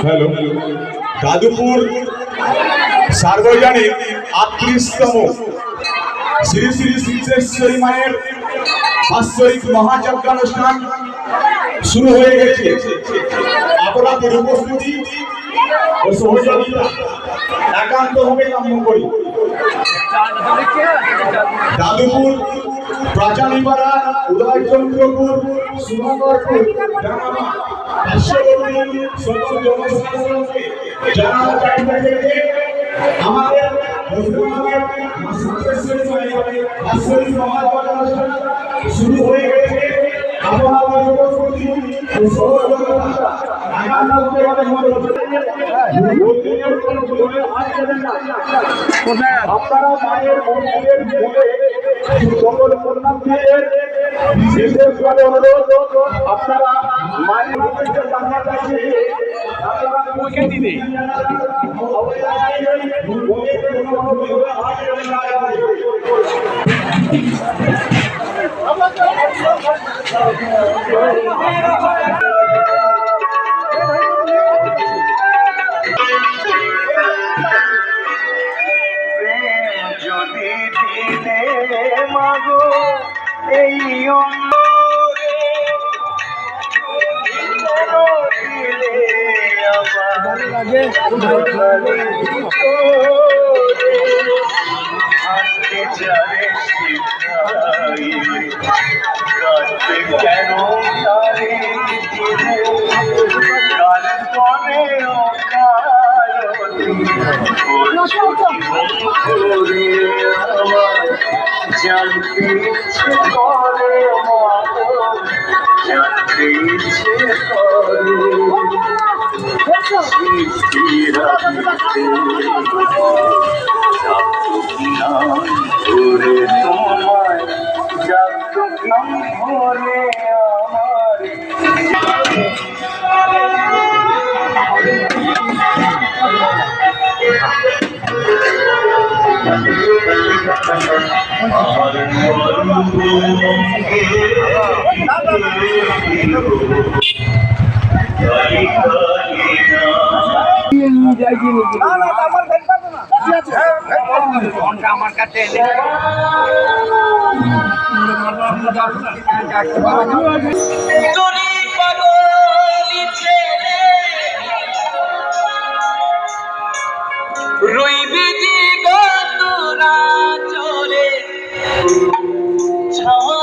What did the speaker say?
Hello, দাদুপুর সার্বজনীন ৩৮তম শ্রী শ্রী সিদ্ধেশ্বরী মায়ের বাৎসরিক মহাযজ্ঞানুষ্ঠান শুরু হয়ে গেছে। আপনাদের উপস্থিতি ও সহযোগিতা একান্তভাবে কাম্য করি। দাদুপুর, প্রাচানীপাড়া, উদয়চন্দ্রপুর, সুনাগরপুর জানাবা পার্শ্ববর্তী সকল জনসাধারণকে জানানো চাইতে থেকে আমাদের বাৎসরিক মহাযজ্ঞানুষ্ঠান শুরু হয়ে গেছে। আপনাদের উপস্থিতি ও সহযোগিতা একান্তভাবে কাম্য করি। আপনারা মায়ের মন্দিরের সকল পুণ্যার্থীদের বিশেষভাবে অনুরোধ, আপনারা মায়ের মন্দিরের সামনে দাঁড়িয়ে যদি দিলে মাগো এই কেন জানতে ইচ্ছে করে জানতে ইচ্ছে করে ধরে তোমায় জানতো নাম ধরে আমার কাছে রইবি জীবনা চলে ছাওয়া